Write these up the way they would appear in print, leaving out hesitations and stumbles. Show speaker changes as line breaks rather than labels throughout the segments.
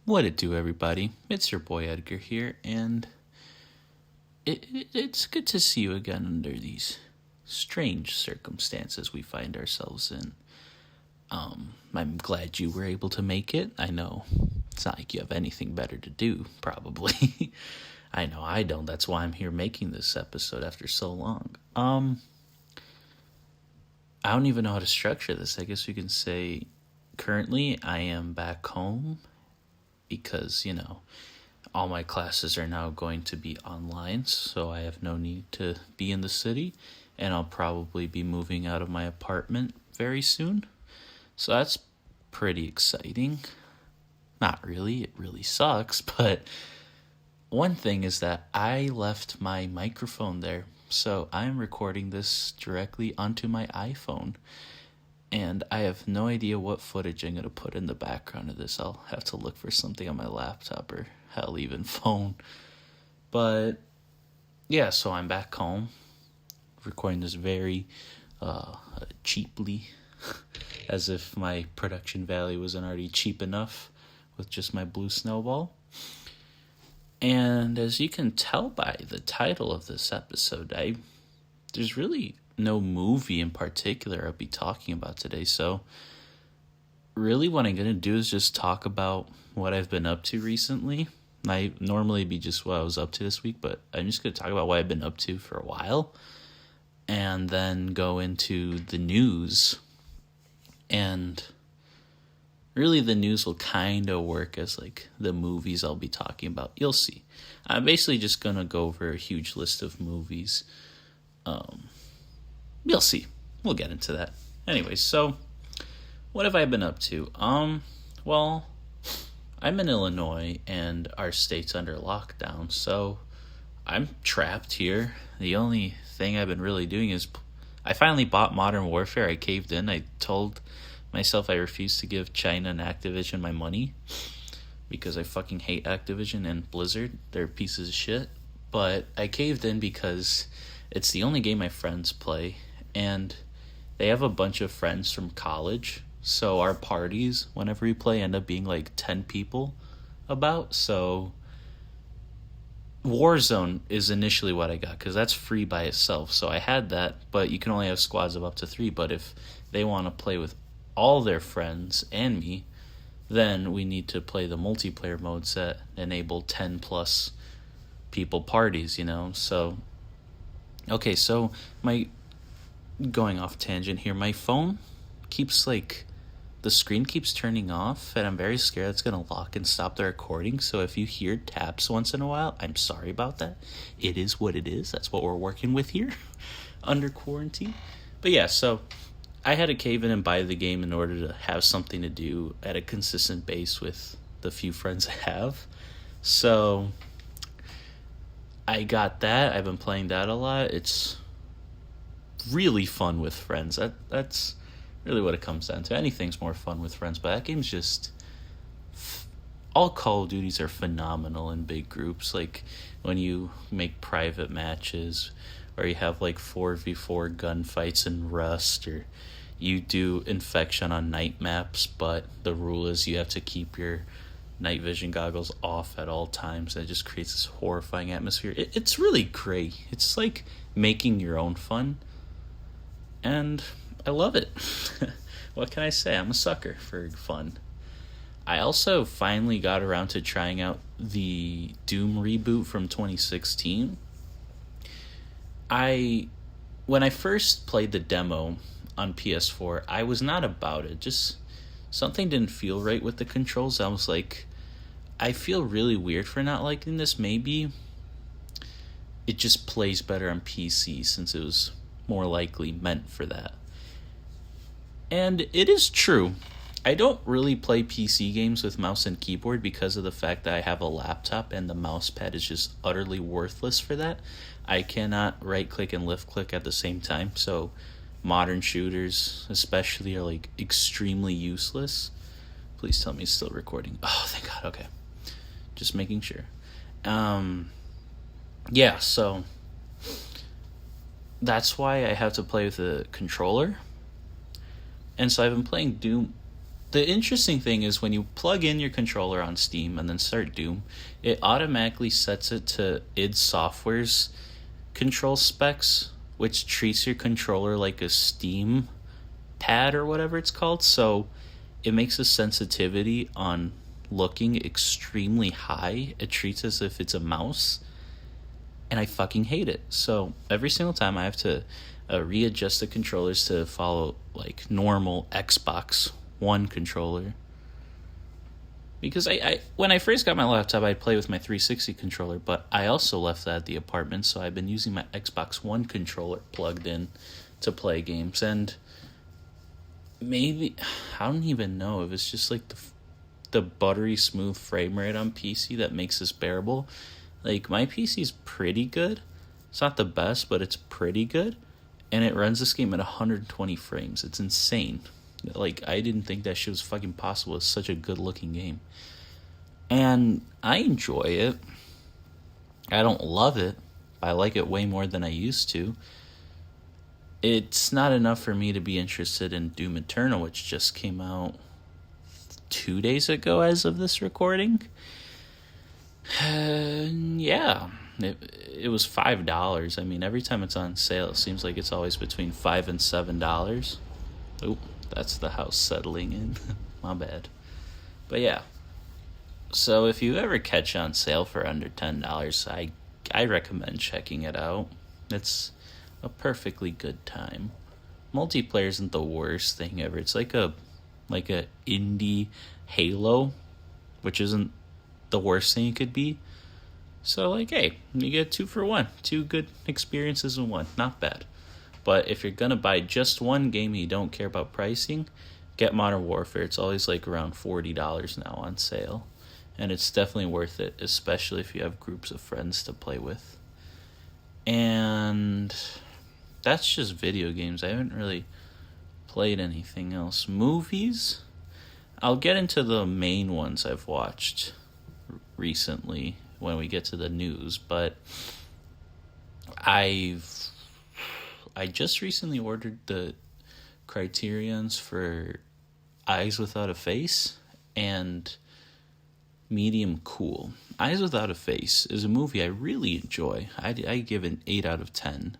What it do, everybody? It's your boy Edgar here, and it's good to see you again under these strange circumstances we find ourselves in. I'm glad you were able to make it. I know it's not like you have anything better to do, probably. I know I don't. That's why I'm here making this episode after so long. I don't even know how to structure this. I guess you can say currently I am back home because, all my classes are now going to be online, so I have no need to be in the city, and I'll probably be moving out of my apartment very soon. So that's pretty exciting. Not really, it really sucks, but one thing is that I left my microphone there, so I'm recording this directly onto my iPhone. And I have no idea what footage I'm going to put in the background of this. I'll have to look for something on my laptop or hell, even phone. But yeah, so I'm back home recording this very cheaply, as if my production value wasn't already cheap enough with just my blue snowball. And as you can tell by the title of this episode, there's really no movie in particular I'll be talking about today. So really what I'm going to do is just talk about what I've been up to recently. I normally be just what I was up to this week, but I'm just going to talk about what I've been up to for a while and then go into the news. And really the news will kind of work as like the movies I'll be talking about. You'll see. I'm basically just going to go over a huge list of movies. You'll see. We'll get into that. Anyways, so what have I been up to? Well, I'm in Illinois and our state's under lockdown, so I'm trapped here. The only thing I've been really doing is I finally bought Modern Warfare. I caved in. I told myself I refuse to give China and Activision my money because I fucking hate Activision and Blizzard. They're pieces of shit. But I caved in because it's the only game my friends play, and they have a bunch of friends from college, so our parties, whenever we play, end up being like 10 people about. So Warzone is initially what I got, because that's free by itself, so I had that, but you can only have squads of up to 3, but if they want to play with all their friends and me, then we need to play the multiplayer modes that enable 10 plus people parties, so okay, so going off tangent here, my phone keeps the screen keeps turning off, and I'm very scared it's going to lock and stop the recording. So if you hear taps once in a while, I'm sorry about that. It is what it is. That's what we're working with here under quarantine. But yeah, so I had to cave in and buy the game in order to have something to do at a consistent base with the few friends I have. So I got that. I've been playing that a lot. It's really fun with friends. That's really what it comes down to. Anything's more fun with friends, but that game's just all Call of Duties are phenomenal in big groups. Like when you make private matches, or you have 4v4 gunfights in Rust, or you do Infection on night maps, but the rule is you have to keep your night vision goggles off at all times. It just creates this horrifying atmosphere. It's really great. It's like making your own fun, and I love it. What can I say? I'm a sucker for fun. I also finally got around to trying out the Doom reboot from 2016. When I first played the demo on PS4, I was not about it. Just something didn't feel right with the controls. I was like, I feel really weird for not liking this. Maybe it just plays better on PC since it was more likely meant for that. And it is true. I don't really play PC games with mouse and keyboard because of the fact that I have a laptop and the mouse pad is just utterly worthless for that. I cannot right click and left click at the same time, so modern shooters especially are extremely useless. Please tell me it's still recording. Oh, thank God. Okay. Just making sure. Yeah, so that's why I have to play with a controller. And so I've been playing Doom The interesting thing is when you plug in your controller on Steam and then start Doom, it automatically sets it to id Software's control specs, which treats your controller like a Steam pad or whatever it's called. So it makes the sensitivity on looking extremely high. It treats it as if it's a mouse, and I fucking hate it. So every single time I have to readjust the controllers to follow like normal Xbox One controller. Because I when I first got my laptop, I'd play with my 360 controller, but I also left that at the apartment, so I've been using my Xbox One controller plugged in to play games. And maybe, I don't even know if it's just like the buttery smooth frame rate on PC that makes this bearable. Like, my PC's pretty good. It's not the best, but it's pretty good. And it runs this game at 120 frames. It's insane. Like, I didn't think that shit was fucking possible. It's such a good-looking game. And I enjoy it. I don't love it, but I like it way more than I used to. It's not enough for me to be interested in Doom Eternal, which just came out 2 days ago as of this recording. Yeah, it was $5. I mean, every time it's on sale, it seems like it's always between $5 and $7. Oh, that's the house settling in. My bad. But yeah, so if you ever catch on sale for under $10, I recommend checking it out. It's a perfectly good time. Multiplayer isn't the worst thing ever. It's like a indie Halo, which isn't the worst thing it could be. So, like, hey, you get 2 for 1. 2 good experiences in one. Not bad. But if you're gonna buy just one game and you don't care about pricing, get Modern Warfare. It's always like around $40 now on sale. And it's definitely worth it, especially if you have groups of friends to play with. And that's just video games. I haven't really played anything else. Movies? I'll get into the main ones I've watched recently when we get to the news, but I just recently ordered the criterions for Eyes Without a Face and Medium Cool. Eyes Without a Face is a movie I really enjoy. I give it an 8 out of 10.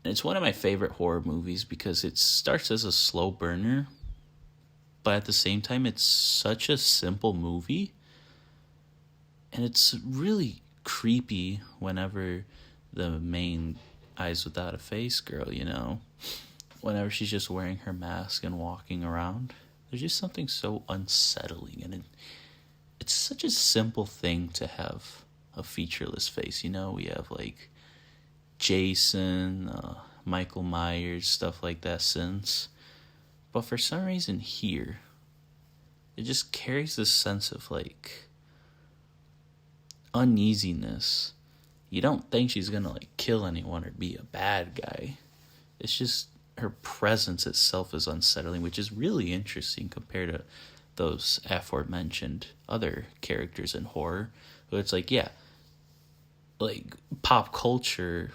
And it's one of my favorite horror movies because it starts as a slow burner, but at the same time, it's such a simple movie. And it's really creepy whenever the main Eyes Without a Face girl, whenever she's just wearing her mask and walking around. There's just something so unsettling, and it's such a simple thing to have a featureless face. We have like Jason, Michael Myers, stuff like that since. But for some reason here, it just carries this sense of like uneasiness. You don't think she's gonna like kill anyone or be a bad guy. It's just her presence itself is unsettling, which is really interesting compared to those aforementioned other characters in horror. But it's like, yeah, like pop culture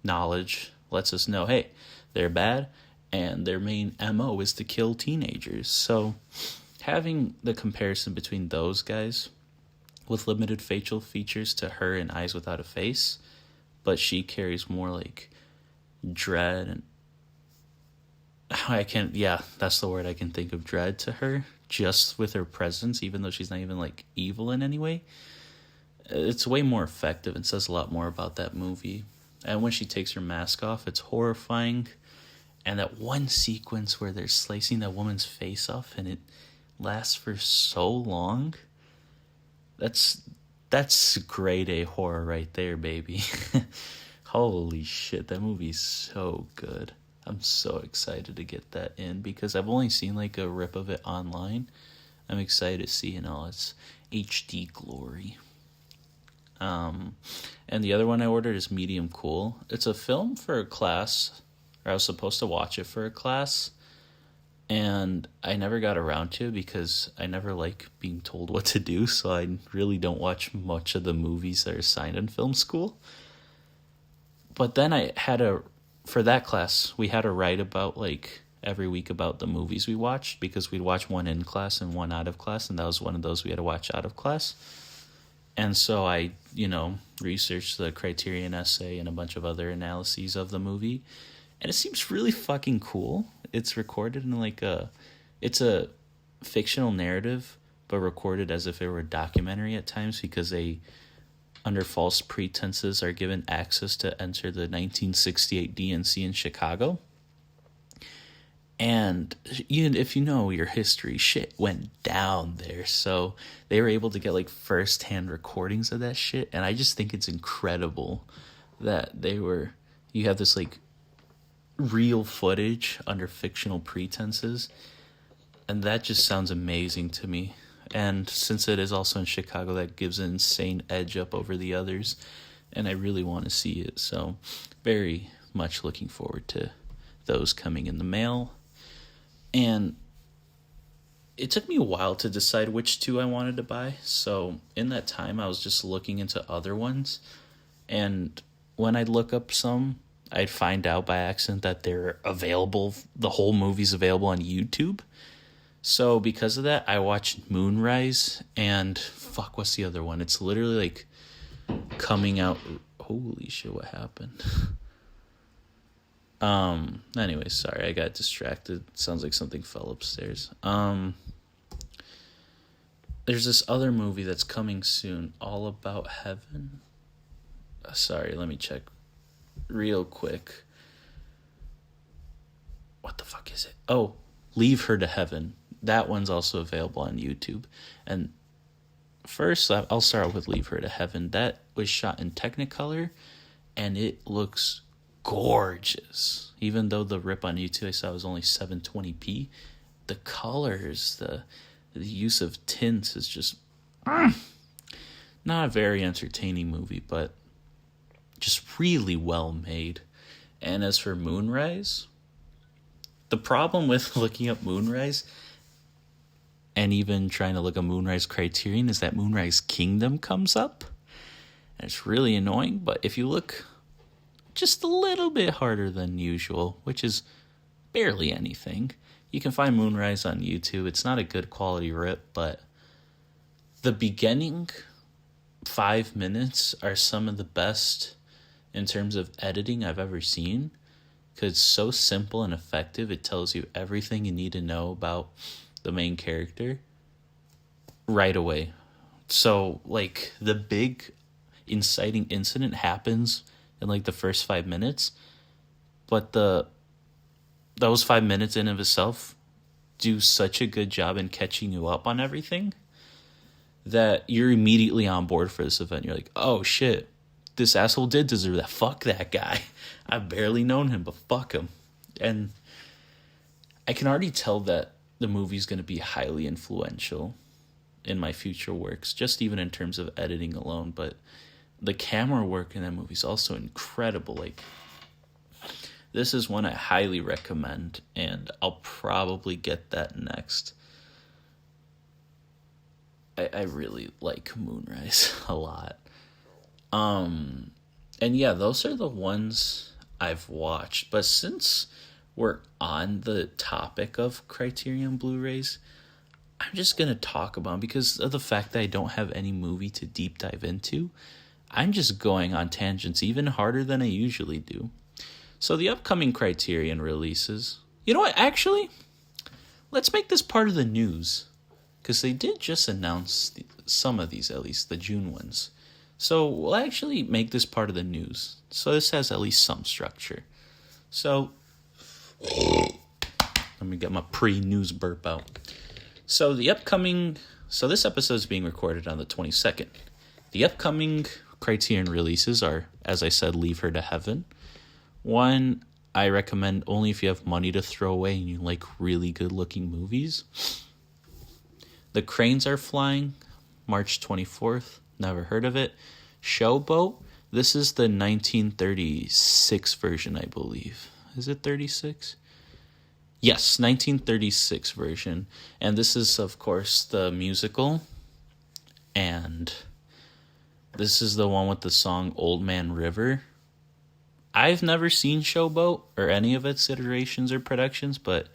knowledge lets us know, hey, they're bad and their main MO is to kill teenagers. So having the comparison between those guys with limited facial features to her in Eyes Without a Face, but she carries more like dread and that's the word I can think of, dread to her, just with her presence, even though she's not even like evil in any way. It's way more effective and says a lot more about that movie. And when she takes her mask off, it's horrifying. And that one sequence where they're slicing that woman's face off and it lasts for so long, that's grade A horror right there, baby. Holy shit, that movie's so good. I'm so excited to get that in because I've only seen like a rip of it online. I'm excited to see in all its HD glory. And the other one I ordered is Medium Cool. It's a film for a class, or I was supposed to watch it for a class, and I never got around to it because I never like being told what to do, so I really don't watch much of the movies that are assigned in film school. But then for that class, we had to write about like every week about the movies we watched, because we'd watch one in class and one out of class, and that was one of those we had to watch out of class. And so I, researched the Criterion essay and a bunch of other analyses of the movie, and it seems really fucking cool. It's recorded in it's a fictional narrative, but recorded as if it were a documentary at times, because they, under false pretenses, are given access to enter the 1968 DNC in Chicago. And even if you know your history, shit went down there. So they were able to get first-hand recordings of that shit. And I just think it's incredible that you have this real footage under fictional pretenses. And that just sounds amazing to me. And since it is also in Chicago, that gives an insane edge up over the others. And I really want to see it. So very much looking forward to those coming in the mail. And it took me a while to decide which two I wanted to buy. So in that time, I was just looking into other ones. And when I'd look up some, I'd find out by accident that they're available. The whole movie's available on YouTube. So because of that, I watched Moonrise and what's the other one? It's literally coming out. Holy shit, what happened? Anyways, sorry, I got distracted. Sounds like something fell upstairs. There's this other movie that's coming soon, All About Heaven. Sorry, let me check real quick. What the fuck is it? Oh, Leave Her to Heaven. That one's also available on YouTube. And first, I'll start with Leave Her to Heaven. That was shot in Technicolor, and it looks gorgeous. Even though the rip on YouTube I saw was only 720p, the colors, the use of tints is just not a very entertaining movie, but just really well made. And as for Moonrise, the problem with looking up Moonrise and even trying to look at Moonrise Criterion is that Moonrise Kingdom comes up, and it's really annoying. But if you look just a little bit harder than usual, which is barely anything, you can find Moonrise on YouTube. It's not a good quality rip, but the beginning 5 minutes are some of the best in terms of editing I've ever seen, because it's so simple and effective. It tells you everything you need to know about the main character right away. So the big inciting incident happens in the first 5 minutes, but those 5 minutes in of itself do such a good job in catching you up on everything that you're immediately on board for this event. You're like, oh shit, this asshole did deserve that. Fuck that guy. I've barely known him, but fuck him. And I can already tell that the movie's going to be highly influential in my future works, just even in terms of editing alone. But the camera work in that movie is also incredible. This is one I highly recommend, and I'll probably get that next. I really like Moonrise a lot. And yeah, those are the ones I've watched. But since we're on the topic of Criterion Blu-rays, I'm just going to talk about them because of the fact that I don't have any movie to deep dive into. I'm just going on tangents even harder than I usually do. So the upcoming Criterion releases... You know what, actually, let's make this part of the news, because they did just announce some of these, at least the June ones. So we'll actually make this part of the news. So this has at least some structure. So let me get my pre-news burp out. So this episode is being recorded on the 22nd. The upcoming Criterion releases are, as I said, Leave Her to Heaven. One I recommend only if you have money to throw away and you like really good-looking movies. The Cranes Are Flying, March 24th. Never heard of it. Showboat. This is the 1936 version, I believe. Is it 36? Yes, 1936 version. And this is, of course, the musical. And this is the one with the song Old Man River. I've never seen Showboat or any of its iterations or productions, but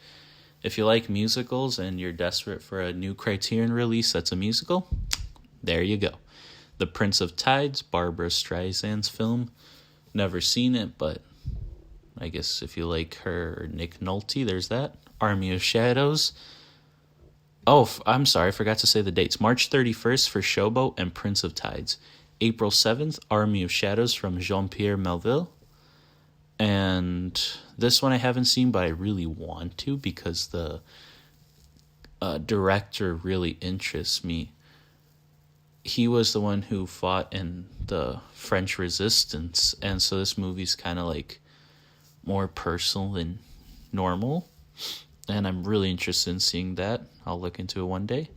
if you like musicals and you're desperate for a new Criterion release that's a musical, there you go. The Prince of Tides, Barbara Streisand's film. Never seen it, but I guess if you like her or Nick Nolte, there's that. Army of Shadows. Oh, I'm sorry, I forgot to say the dates. March 31st for Showboat and Prince of Tides. April 7th, Army of Shadows from Jean-Pierre Melville. And this one I haven't seen, but I really want to because the director really interests me. He was the one who fought in the French Resistance, and so this movie's kind of like more personal than normal, and I'm really interested in seeing that. I'll look into it one day.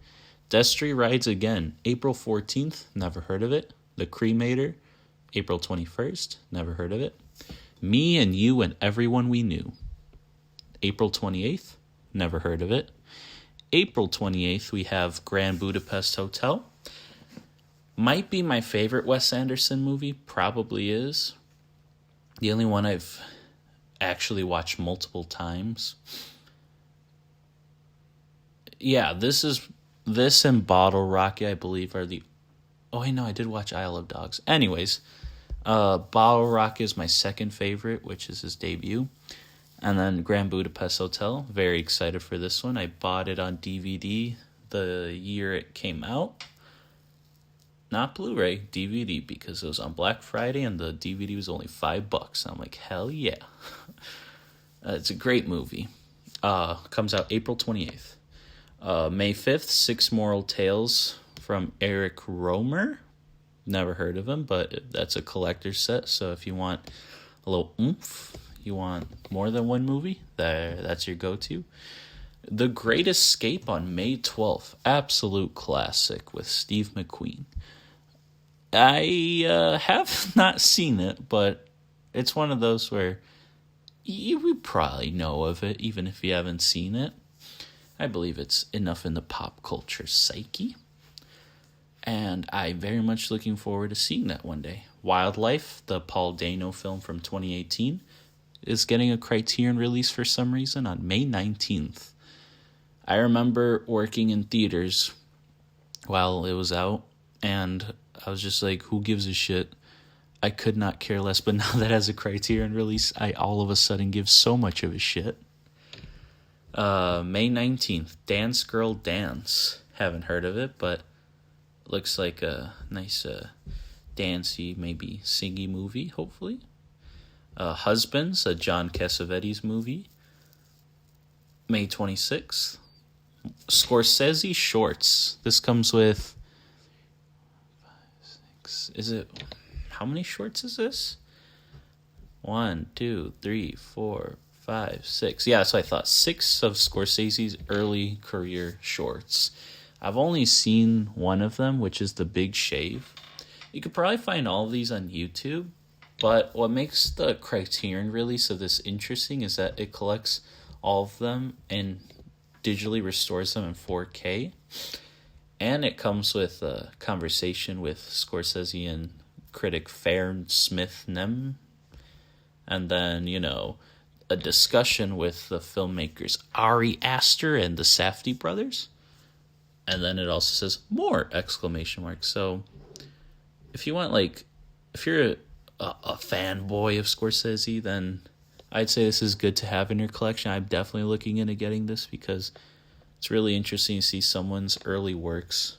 Destry Rides Again, April 14th, never heard of it. The Cremator, April 21st, never heard of it. Me and You and Everyone We Knew, April 28th, never heard of it. April 28th, we have Grand Budapest Hotel. Might be my favorite Wes Anderson movie, probably is. The only one I've actually watched multiple times. Yeah, this and Bottle Rocket, I believe, are the... Oh, I know, I did watch Isle of Dogs. Anyways, Bottle Rocket is my second favorite, which is his debut. And then Grand Budapest Hotel, very excited for this one. I bought it on DVD the year it came out. Not Blu-ray, DVD, because it was on Black Friday and the DVD was only $5. I'm like, hell yeah. It's a great movie. Comes out April 28th. May 5th, Six Moral Tales from Eric Romer. Never heard of him, but that's a collector's set. So if you want a little oomph, you want more than one movie, that's your go-to. The Great Escape on May 12th. Absolute classic with Steve McQueen. I have not seen it, but it's one of those where you would probably know of it, even if you haven't seen it. I believe it's enough in the pop culture psyche. And I'm very much looking forward to seeing that one day. Wildlife, the Paul Dano film from 2018, is getting a Criterion release for some reason on May 19th. I remember working in theaters while it was out, and I was just like, who gives a shit? I could not care less, but now that has a Criterion release, I all of a sudden give so much of a shit. May 19th, Dance Girl Dance. Haven't heard of it, but looks like a nice dancey, maybe singy movie, hopefully. Husbands, a John Cassavetes movie. May 26th. Scorsese Shorts. This comes with... Is it... How many shorts is this? 1, 2, 3, 4, 5, 6. Yeah, so I thought 6 of Scorsese's early career shorts. I've only seen one of them, which is The Big Shave. You could probably find all of these on YouTube, but what makes the Criterion release of this interesting is that it collects all of them and digitally restores them in 4K. And it comes with a conversation with Scorsese and critic Farron Smith-Nem. And then, a discussion with the filmmakers Ari Aster and the Safdie brothers. And then it also says more exclamation marks. So if you want, if you're a fanboy of Scorsese, then I'd say this is good to have in your collection. I'm definitely looking into getting this because it's really interesting to see someone's early works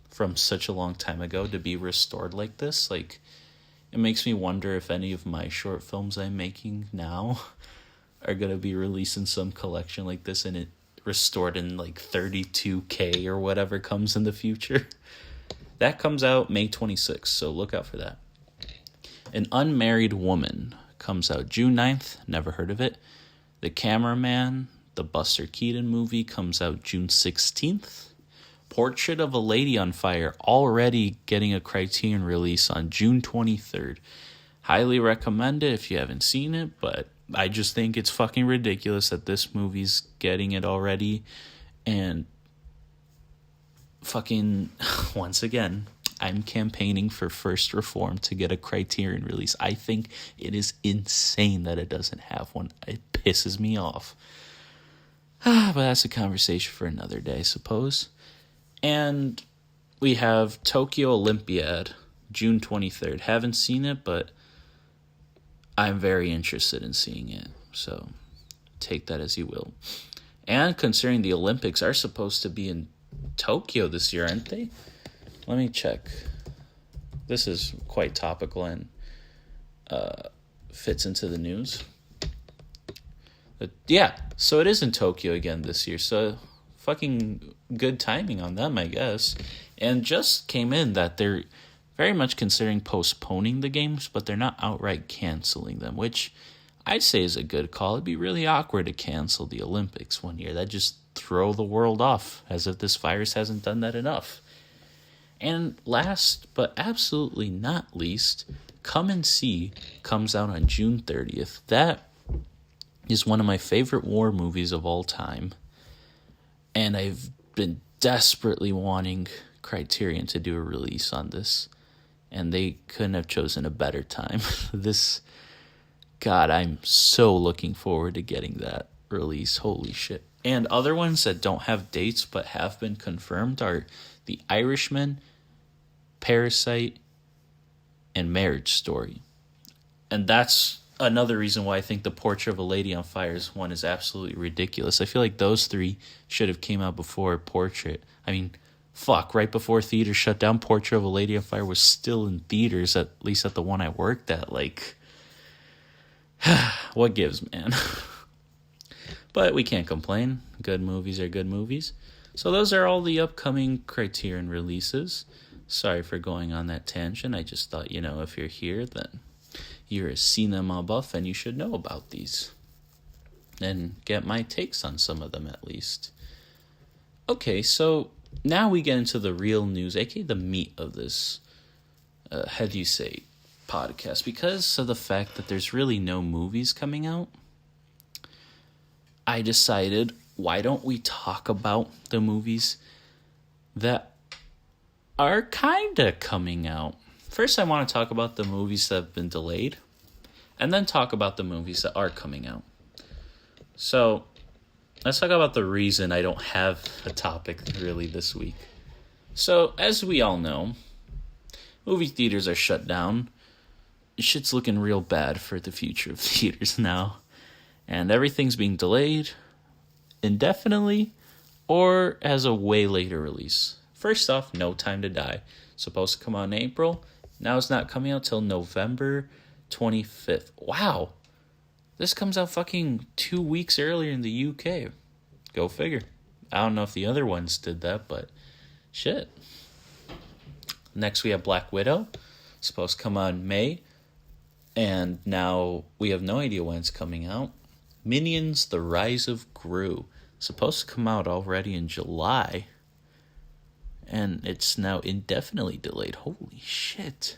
from such a long time ago to be restored like this. It makes me wonder if any of my short films I'm making now are going to be released in some collection like this and it restored in 32K or whatever comes in the future. That comes out May 26th, so look out for that. An Unmarried Woman comes out June 9th, never heard of it. The Cameraman, the Buster Keaton movie, comes out June 16th. Portrait of a Lady on Fire, already getting a Criterion release on June 23rd. Highly recommend it if you haven't seen it, but I just think it's fucking ridiculous that this movie's getting it already. And fucking, once again, I'm campaigning for First Reform to get a Criterion release. I think it is insane that it doesn't have one. It pisses me off. But that's a conversation for another day, I suppose. And we have Tokyo Olympiad, June 23rd. Haven't seen it, but I'm very interested in seeing it. So take that as you will. And considering the Olympics are supposed to be in Tokyo this year, aren't they? Let me check. This is quite topical and fits into the news. But yeah, so it is in Tokyo again this year. So fucking good timing on them, I guess. And just came in that they're very much considering postponing the games, but they're not outright canceling them, which I'd say is a good call. It'd be really awkward to cancel the Olympics one year. That'd just throw the world off, as if this virus hasn't done that enough. And last, but absolutely not least, Come and See comes out on June 30th. That is one of my favorite war movies of all time. And I've been desperately wanting Criterion to do a release on this. And they couldn't have chosen a better time. God, I'm so looking forward to getting that release. Holy shit. And other ones that don't have dates but have been confirmed are The Irishman, Parasite, and Marriage Story. And that's another reason why I think The Portrait of a Lady on Fire's one is absolutely ridiculous. I feel like those three should have came out before Portrait. I mean, fuck, right before theaters shut down, Portrait of a Lady on Fire was still in theaters, at least at the one I worked at. Like, what gives, man? But we can't complain. Good movies are good movies. So those are all the upcoming Criterion releases. Sorry for going on that tangent. I just thought, if you're here, then you're a cinema buff and you should know about these. And get my takes on some of them at least. Okay, so now we get into the real news, aka the meat of this, podcast. Because of the fact that there's really no movies coming out, I decided, why don't we talk about the movies that are kind of coming out? First, I want to talk about the movies that have been delayed, and then talk about the movies that are coming out. So, let's talk about the reason I don't have a topic really this week. So, as we all know, movie theaters are shut down. Shit's looking real bad for the future of theaters now. And everything's being delayed indefinitely or as a way later release. First off, No Time to Die. Supposed to come out in April. Now it's not coming out till November 25th. Wow. This comes out fucking 2 weeks earlier in the UK. Go figure. I don't know if the other ones did that, but shit. Next we have Black Widow. Supposed to come out in May. And now we have no idea when it's coming out. Minions: The Rise of Gru. Supposed to come out already in July. And it's now indefinitely delayed. Holy shit.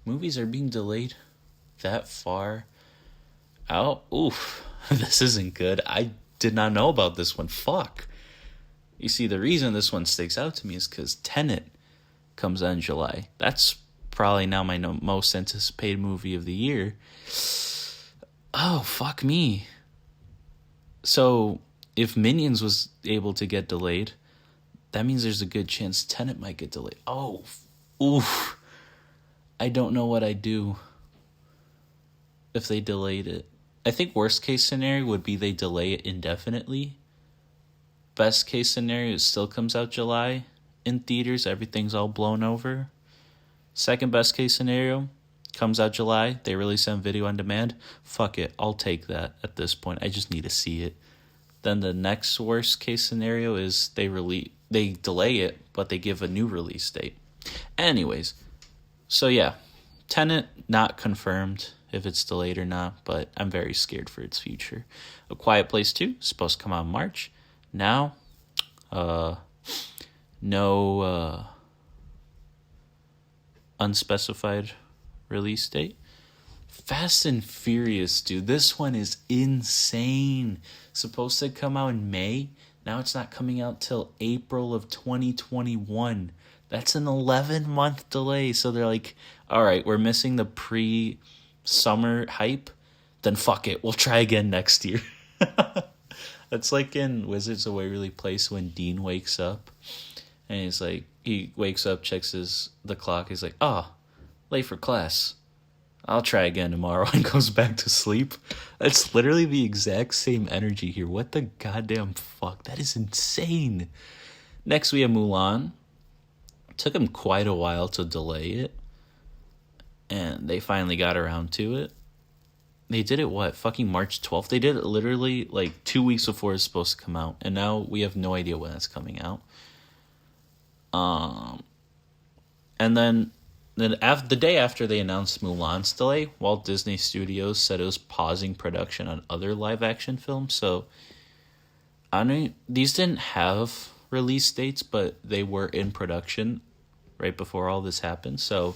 Movies are being delayed that far out. Oof. This isn't good. I did not know about this one. Fuck. You see, the reason this one sticks out to me is because Tenet comes out in July. That's probably now my most anticipated movie of the year. Oh, fuck me. So, if Minions was able to get delayed, that means there's a good chance Tenet might get delayed. Oh, oof. I don't know what I'd do if they delayed it. I think worst case scenario would be they delay it indefinitely. Best case scenario, it still comes out July in theaters. Everything's all blown over. Second best case scenario, comes out July. They release on video on demand. Fuck it. I'll take that at this point. I just need to see it. Then the next worst case scenario is they delay it, but they give a new release date. Anyways, so yeah, Tenet not confirmed if it's delayed or not, but I'm very scared for its future. A Quiet Place 2 supposed to come out in March. Now, no unspecified release date. Fast and Furious, dude. This one is insane. Supposed to come out in May. Now it's not coming out till April of 2021. That's an 11-month delay. So they're like, all right, we're missing the pre-summer hype. Then fuck it, we'll try again next year. That's like in Wizards of Waverly Place when Dean wakes up. And he's like, he wakes up, checks the clock. He's like, late for class. I'll try again tomorrow, and goes back to sleep. That's literally the exact same energy here. What the goddamn fuck? That is insane. Next, we have Mulan. It took them quite a while to delay it, and they finally got around to it. They did it, fucking March 12th? They did it literally, 2 weeks before it's supposed to come out, and now we have no idea when it's coming out. And then the day after they announced Mulan's delay, Walt Disney Studios said it was pausing production on other live-action films. So, I mean, these didn't have release dates, but they were in production right before all this happened. So,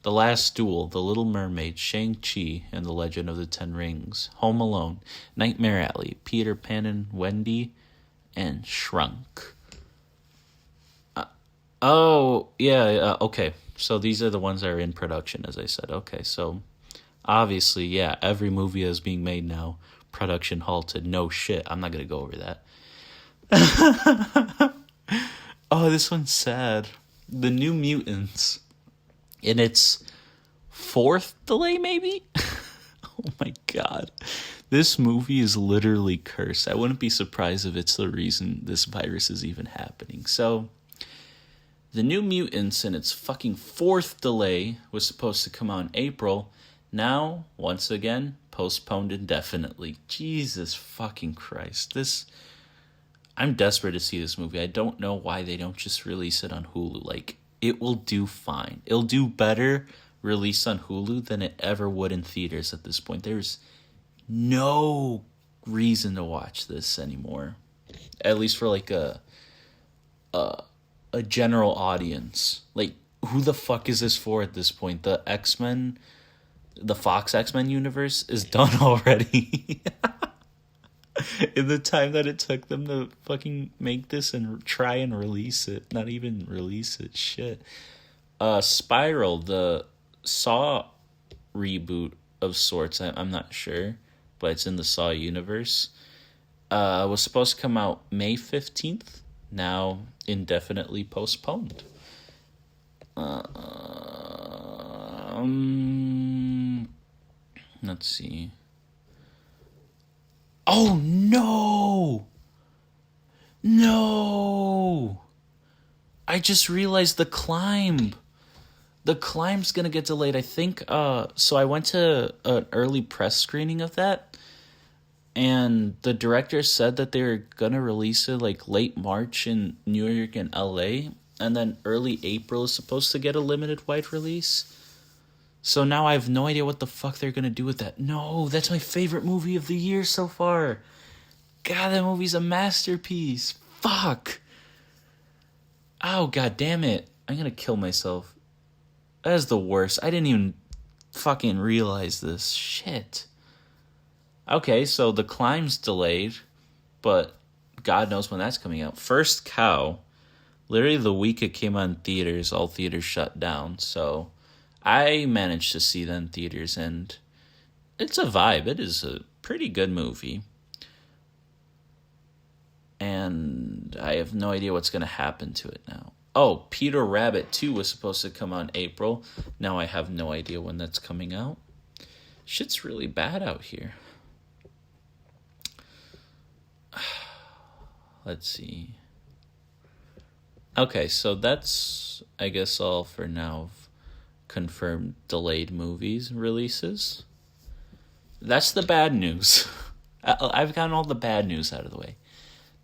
The Last Duel, The Little Mermaid, Shang-Chi and the Legend of the Ten Rings, Home Alone, Nightmare Alley, Peter Pan and Wendy, and Shrunk. Okay. So these are the ones that are in production, as I said. Okay, so obviously, yeah, every movie that's being made now, production halted. No shit, I'm not going to go over that. Oh, this one's sad. The New Mutants. In its 4th delay, maybe? Oh my god. This movie is literally cursed. I wouldn't be surprised if it's the reason this virus is even happening. So, The New Mutants in its fucking 4th delay was supposed to come out in April. Now, once again, postponed indefinitely. Jesus fucking Christ. I'm desperate to see this movie. I don't know why they don't just release it on Hulu. It will do fine. It'll do better released on Hulu than it ever would in theaters at this point. There's no reason to watch this anymore. At least for a general audience. Who the fuck is this for at this point? The X-Men, the Fox X-Men universe is done already. In the time that it took them to fucking make this and try and release it. Not even release it. Shit. Spiral, the Saw reboot of sorts, I'm not sure, but it's in the Saw universe. Was supposed to come out May 15th. Now indefinitely postponed. Let's see. Oh, no! No! I just realized The Climb. The Climb's gonna get delayed. I think, so I went to an early press screening of that, and the director said that they were gonna release it late March in New York and LA, and then early April is supposed to get a limited wide release. So now I have no idea what the fuck they're gonna do with that. No, that's my favorite movie of the year so far. God, that movie's a masterpiece. Fuck. Oh, god damn it. I'm gonna kill myself. That is the worst. I didn't even fucking realize this. Shit. Okay, so The Climb's delayed, but God knows when that's coming out. First Cow, literally the week it came on theaters, all theaters shut down, so I managed to see that in theaters, and it's a vibe. It is a pretty good movie. And I have no idea what's going to happen to it now. Oh, Peter Rabbit 2 was supposed to come out in April. Now I have no idea when that's coming out. Shit's really bad out here. Let's see. Okay, so that's, I guess, all for now. Confirmed delayed movies releases. That's the bad news. I've gotten all the bad news out of the way.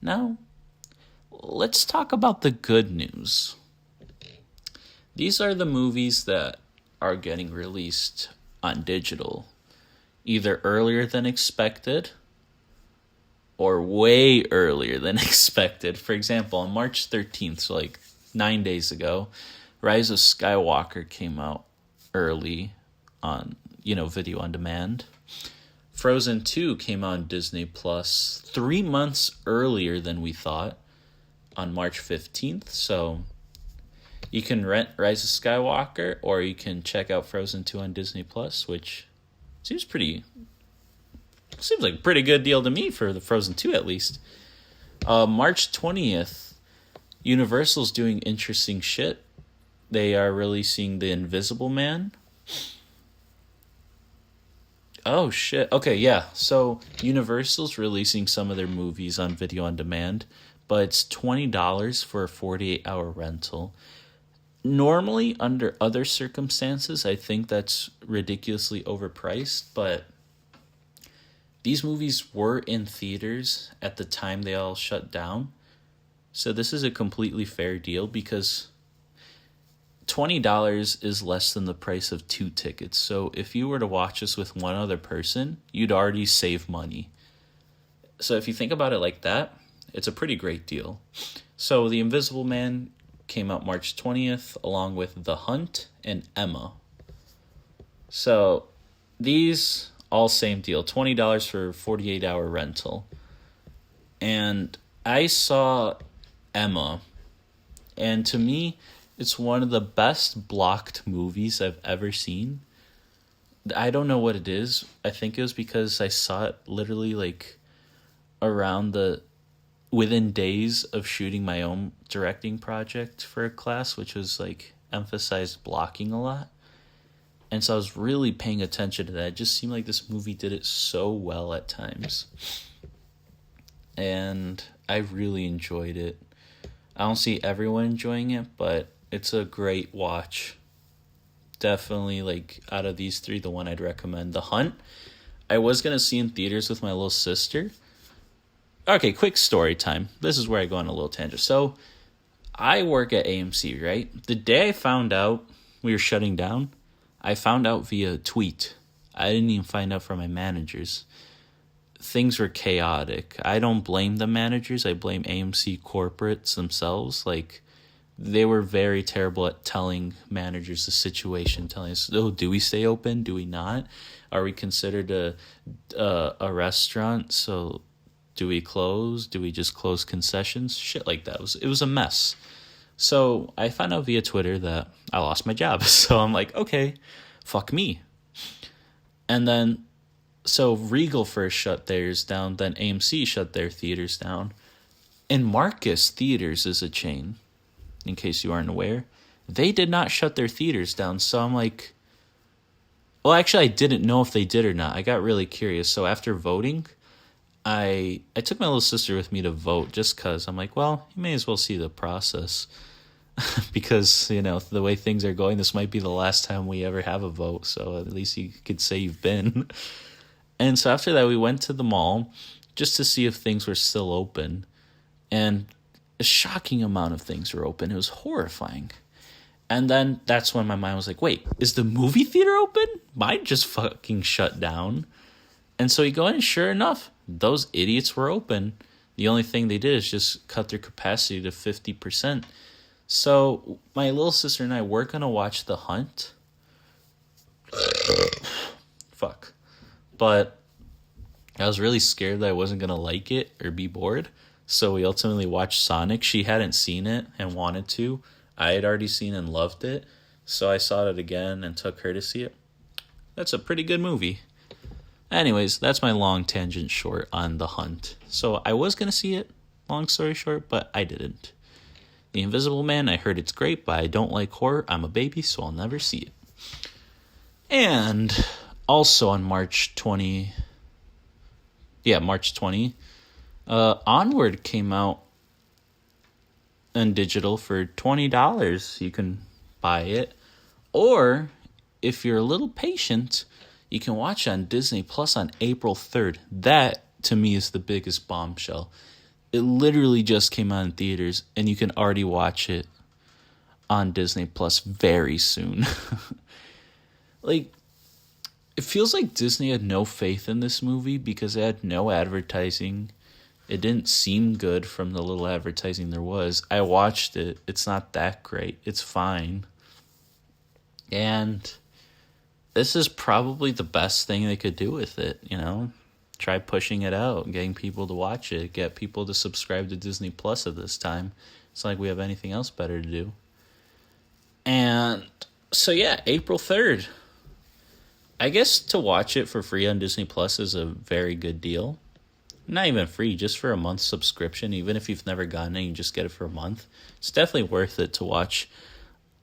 Now, let's talk about the good news. These are the movies that are getting released on digital, either earlier than expected or way earlier than expected. For example, on March 13th, so 9 days ago, Rise of Skywalker came out early on, video on demand. Frozen 2 came on Disney Plus 3 months earlier than we thought, on March 15th. So, You can rent Rise of Skywalker, or you can check out Frozen 2 on Disney Plus, which seems like a pretty good deal to me for the Frozen 2 at least. March 20th, Universal's doing interesting shit. They are releasing The Invisible Man. Oh, shit. Okay, yeah. So Universal's releasing some of their movies on video on demand, but it's $20 for a 48-hour rental. Normally, under other circumstances, I think that's ridiculously overpriced, but these movies were in theaters at the time they all shut down. So this is a completely fair deal because $20 is less than the price of 2 tickets. So if you were to watch this with one other person, you'd already save money. So if you think about it like that, it's a pretty great deal. So The Invisible Man came out March 20th, along with The Hunt and Emma. So these all same deal, $20 for a 48-hour rental. And I saw Emma, and to me, it's one of the best blocked movies I've ever seen. I don't know what it is. I think it was because I saw it literally like within days of shooting my own directing project for a class, which was like emphasized blocking a lot. And so I was really paying attention to that. It just seemed like this movie did it so well at times. And I really enjoyed it. I don't see everyone enjoying it, but it's a great watch. Definitely, like, out of these three, the one I'd recommend. The Hunt, I was going to see in theaters with my little sister. Okay, quick story time. This is where I go on a little tangent. So, I work at AMC, right? The day I found out we were shutting down, I found out via a tweet. I didn't even find out from my managers. Things were chaotic. I don't blame the managers. I blame AMC corporates themselves. Like, they were very terrible at telling managers the situation, telling us, oh, do we stay open? Do we not? Are we considered a restaurant? So do we close? Do we just close concessions? Shit like that. It was a mess. So I found out via Twitter that I lost my job. So I'm like, okay, fuck me. And then, so Regal first shut theirs down, then AMC shut their theaters down. And Marcus Theaters is a chain, in case you aren't aware. They did not shut their theaters down. So I'm like, well, actually, I didn't know if they did or not. I got really curious. So after voting, I took my little sister with me to vote just because I'm like, well, you may as well see the process. Because, you know, the way things are going, this might be the last time we ever have a vote. So at least you could say you've been. And so after that, we went to the mall just to see if things were still open. And a shocking amount of things were open. It was horrifying. And then that's when my mind was like, wait, is the movie theater open? Mine just fucking shut down. And so you go in, and sure enough, those idiots were open. The only thing they did is just cut their capacity to 50%. So my little sister and I were going to watch The Hunt. Fuck. But I was really scared that I wasn't going to like it or be bored. So we ultimately watched Sonic. She hadn't seen it and wanted to. I had already seen and loved it. So I saw it again and took her to see it. That's a pretty good movie. Anyways, that's my long tangent short on The Hunt. So I was going to see it, long story short, but I didn't. The Invisible Man, I heard it's great, but I don't like horror. I'm a baby, so I'll never see it. And also on March 20, Onward came out in digital for $20. You can buy it. Or, if you're a little patient, you can watch it on Disney Plus on April 3rd. That, to me, is the biggest bombshell. It literally just came out in theaters, and you can already watch it on Disney Plus very soon. Like, it feels like Disney had no faith in this movie because it had no advertising. It didn't seem good from the little advertising there was. I watched it. It's not that great. It's fine. And this is probably the best thing they could do with it, you know? Try pushing it out, getting people to watch it, get people to subscribe to Disney Plus at this time. It's not like we have anything else better to do. And so, yeah, April 3rd. I guess to watch it for free on Disney Plus is a very good deal. Not even free, just for a month subscription. Even if you've never gotten it, you just get it for a month. It's definitely worth it to watch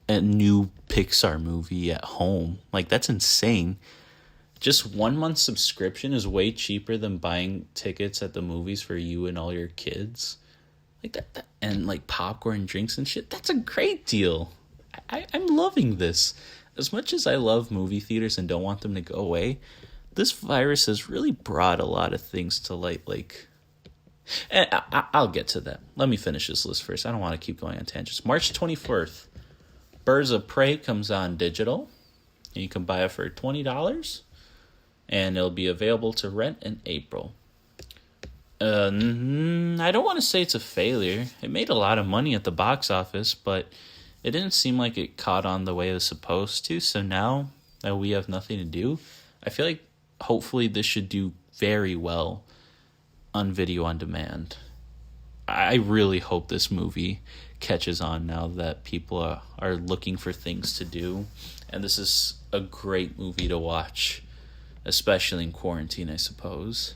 a new Pixar movie at home. Like, that's insane. Just 1 month subscription is way cheaper than buying tickets at the movies for you and all your kids. Like that and like popcorn, drinks, and shit. That's a great deal. I'm loving this. As much as I love movie theaters and don't want them to go away, this virus has really brought a lot of things to light. Like, and I'll get to that. Let me finish this list first. I don't want to keep going on tangents. March 24th, Birds of Prey comes on digital. You can buy it for $20, and it'll be available to rent in April. I don't want to say it's a failure. It made a lot of money at the box office, but it didn't seem like it caught on the way it was supposed to. So now that we have nothing to do, I feel like hopefully this should do very well on video on demand. I really hope this movie catches on now that people are looking for things to do. And this is a great movie to watch, especially in quarantine, I suppose.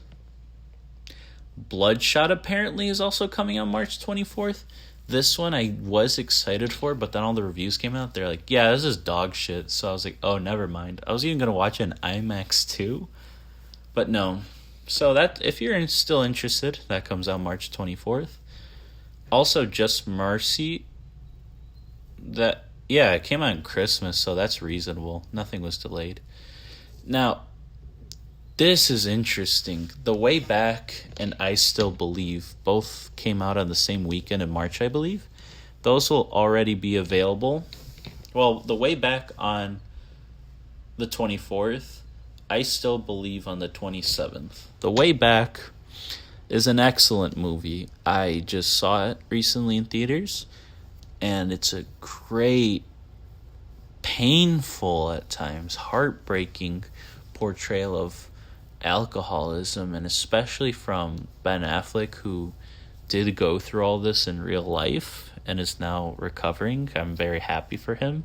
Bloodshot apparently is also coming on March 24th. This one I was excited for, but then all the reviews came out. They're like, yeah, this is dog shit. So I was like, oh, never mind. I was even going to watch it in IMAX too. But no. So that, if you're still interested, that comes out March 24th. Also, Just Mercy. It came out on Christmas, so that's reasonable. Nothing was delayed. Now, this is interesting. The Way Back and I Still Believe both came out on the same weekend in March, I believe. Those will already be available. Well, The Way Back on the 24th, I Still Believe on the 27th. The Way Back is an excellent movie. I just saw it recently in theaters, and it's a great, painful at times, heartbreaking portrayal of alcoholism, and especially from Ben Affleck, who did go through all this in real life and is now recovering. I'm very happy for him.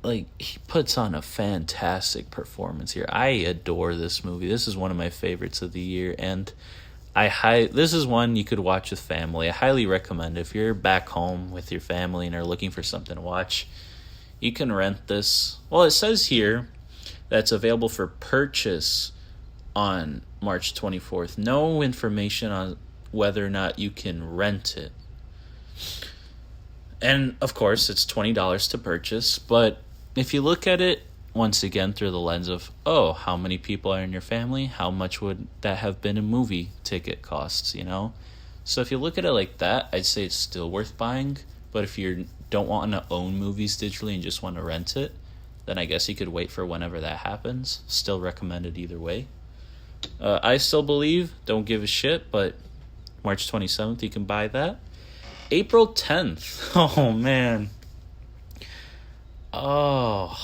Like, he puts on a fantastic performance here. I adore this movie. This is one of my favorites of the year, and this is one you could watch with family. I highly recommend it. If you're back home with your family and are looking for something to watch, you can rent this. Well, it says here that's available for purchase on March 24th. No information on whether or not you can rent it. And, of course, it's $20 to purchase. But if you look at it, once again, through the lens of, how many people are in your family? How much would that have been in movie ticket costs, you know? So if you look at it like that, I'd say it's still worth buying. But if you don't want to own movies digitally and just want to rent it, then I guess you could wait for whenever that happens. Still recommended either way. I Still Believe, don't give a shit, but March 27th, you can buy that. April 10th. Oh, man. Oh,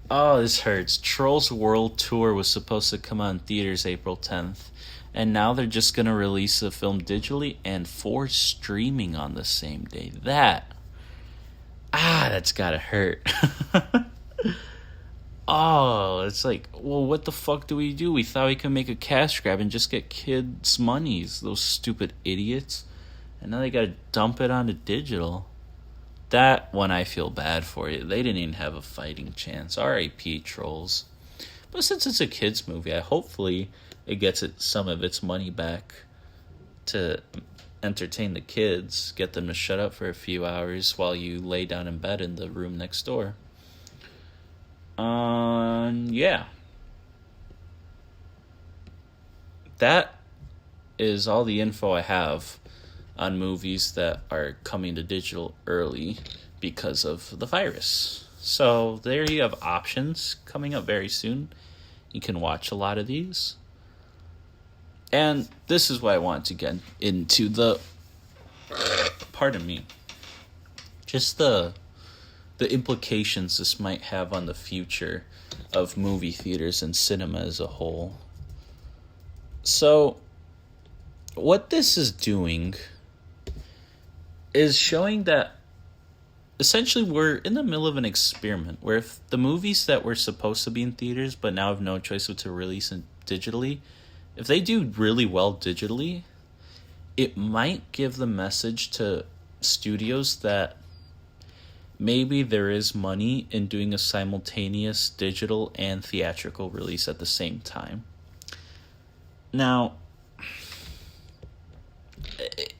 this hurts. Trolls World Tour was supposed to come out in theaters April 10th, and now they're just going to release the film digitally and for streaming on the same day. That's gotta hurt. It's like, well, what the fuck do? We thought we could make a cash grab and just get kids' monies, those stupid idiots. And now they gotta dump it onto digital. That one I feel bad for you. They didn't even have a fighting chance. R.I.P. Trolls. But since it's a kids' movie, hopefully it gets some of its money back to entertain the kids, get them to shut up for a few hours while you lay down in bed in the room next door. Yeah. That is all the info I have on movies that are coming to digital early because of the virus. So there you have options coming up very soon. You can watch a lot of these. And this is what I want to get into just the implications this might have on the future of movie theaters and cinema as a whole. So, what this is doing is showing that essentially we're in the middle of an experiment where if the movies that were supposed to be in theaters but now have no choice but to release it digitally, if they do really well digitally, it might give the message to studios that maybe there is money in doing a simultaneous digital and theatrical release at the same time. Now,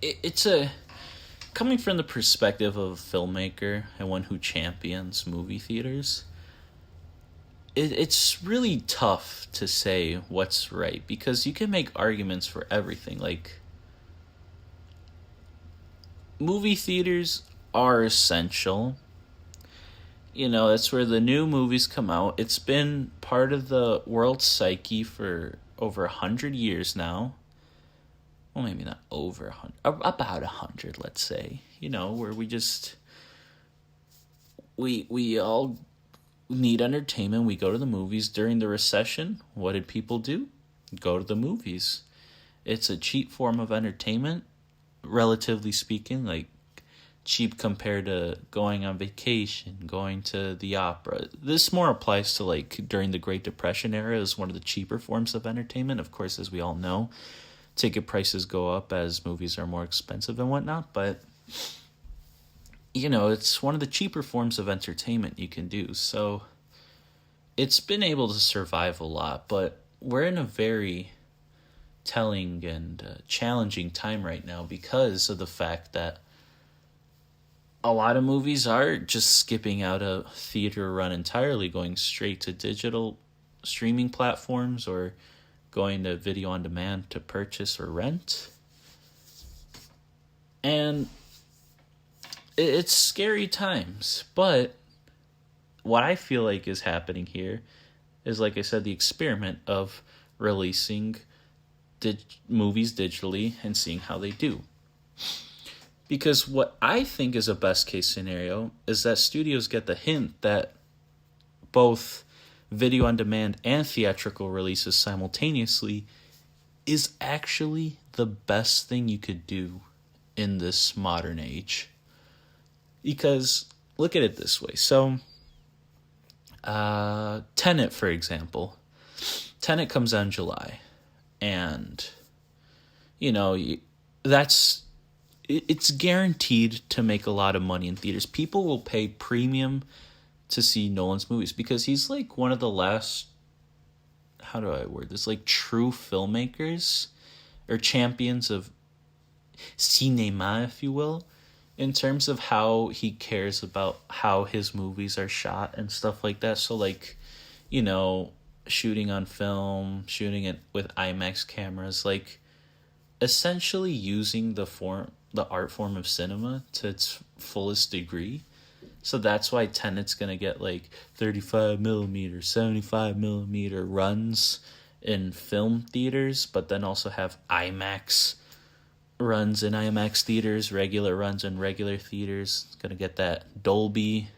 it's a coming from the perspective of a filmmaker and one who champions movie theaters. It's really tough to say what's right because you can make arguments for everything. Like, movie theaters are essential. You know, that's where the new movies come out. It's been part of the world's psyche for over 100 years now. Well, maybe not over 100, about 100, let's say. You know, where we all need entertainment. We go to the movies. During the recession, what did people do? Go to the movies. It's a cheap form of entertainment, relatively speaking, like cheap compared to going on vacation, going to the opera. This more applies to like during the Great Depression era as one of the cheaper forms of entertainment. Of course, as we all know, ticket prices go up as movies are more expensive and whatnot, but you know, it's one of the cheaper forms of entertainment you can do. So it's been able to survive a lot, but we're in a very telling and challenging time right now because of the fact that a lot of movies are just skipping out a theater run entirely, going straight to digital streaming platforms or going to video on demand to purchase or rent. And it's scary times, but what I feel like is happening here is, like I said, the experiment of releasing movies digitally and seeing how they do. Because what I think is a best case scenario is that studios get the hint that both video on demand and theatrical releases simultaneously is actually the best thing you could do in this modern age. Because look at it this way. So, Tenet, for example. Tenet comes out in July. And, you know, it's guaranteed to make a lot of money in theaters. People will pay premium to see Nolan's movies because he's like one of the last, how do I word this, like true filmmakers or champions of cinema, if you will, in terms of how he cares about how his movies are shot and stuff like that. So like, you know, shooting on film, shooting it with IMAX cameras, like essentially using the art form of cinema to its fullest degree. So that's why Tenet's going to get like 35 millimeter, 75 millimeter runs in film theaters, but then also have IMAX runs in IMAX theaters, regular runs in regular theaters. It's going to get that Dolby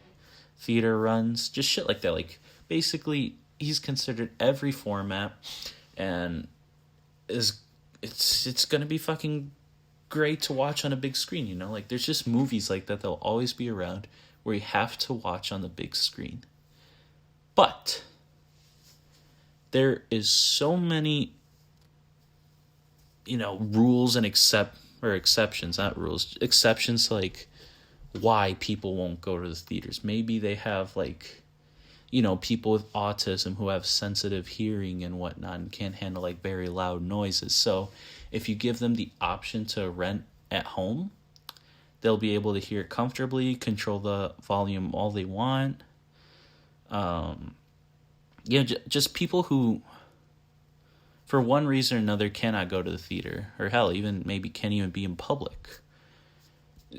theater runs, just shit like that. Like basically he's considered every format and it's going to be fucking great to watch on a big screen, you know? Like there's just movies like that that'll always be around where you have to watch on the big screen. But there is so many, you know, rules and exceptions, not rules, exceptions to like why people won't go to the theaters. Maybe they have like, you know, people with autism who have sensitive hearing and whatnot and can't handle like very loud noises. So if you give them the option to rent at home, they'll be able to hear it comfortably, control the volume all they want. Just people who, for one reason or another, cannot go to the theater, or hell, even maybe can't even be in public.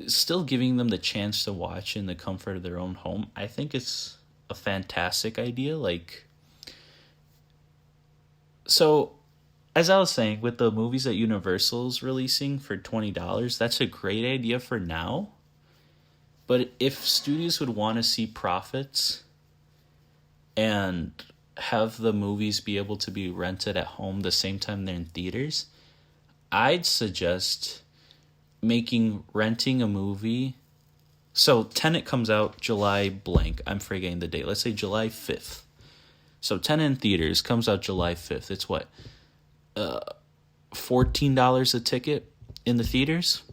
Still giving them the chance to watch in the comfort of their own home, I think it's a fantastic idea. Like, so as I was saying, with the movies that Universal's releasing for $20, that's a great idea for now. But if studios would want to see profits and have the movies be able to be rented at home the same time they're in theaters, I'd suggest making renting a movie So Tenet comes out July blank. I'm forgetting the date. Let's say July 5th. So Tenet in theaters comes out July 5th. It's what? $14 a ticket in the theaters?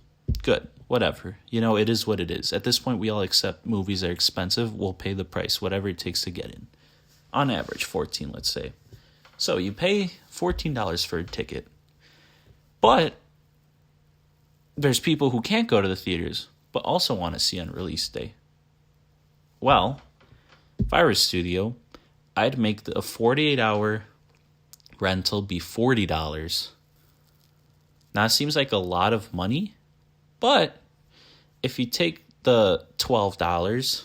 Good. Whatever. It is what it is. At this point, we all accept movies are expensive. We'll pay the price, whatever it takes to get in. On average, 14, let's say. So you pay $14 for a ticket. But there's people who can't go to the theaters, but also want to see on release day. Well, if I were a studio, I'd make a 48-hour rental be $40. Now, it seems like a lot of money, but if you take the $12,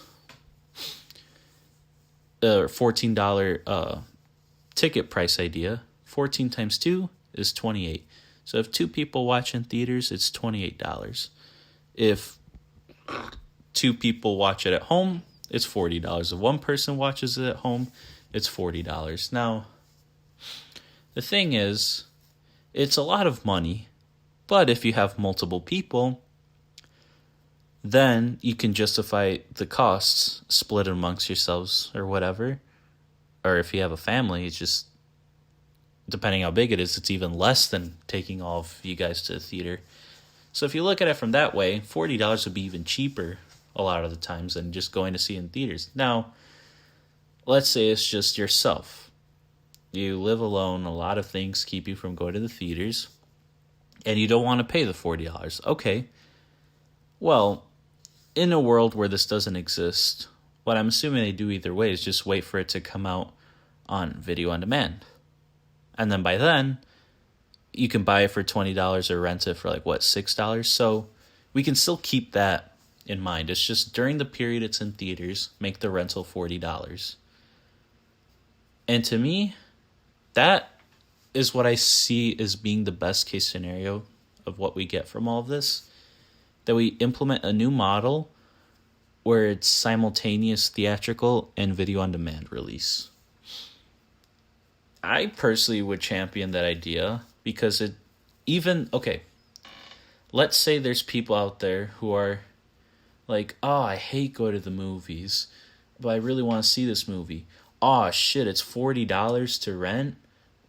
the $14 ticket price idea, 14 times 2 is 28. So if 2 people watch in theaters, it's $28. If 2 people watch it at home, it's $40. If 1 person watches it at home, it's $40. Now, the thing is, it's a lot of money, but if you have multiple people, then you can justify the costs split amongst yourselves or whatever. Or if you have a family, it's just, depending how big it is, it's even less than taking all of you guys to the theater. So if you look at it from that way, $40 would be even cheaper a lot of the times than just going to see in theaters. Now, let's say it's just yourself. You live alone, a lot of things keep you from going to the theaters, and you don't want to pay the $40. Okay. Well, in a world where this doesn't exist, what I'm assuming they do either way is just wait for it to come out on video on demand. And then by then, you can buy it for $20 or rent it for $6? So we can still keep that in mind. It's just during the period it's in theaters, make the rental $40. And to me, that is what I see as being the best case scenario of what we get from all of this. That we implement a new model where it's simultaneous theatrical and video on demand release. I personally would champion that idea because let's say there's people out there who are like, oh, I hate going to the movies, but I really want to see this movie. Oh, shit, it's $40 to rent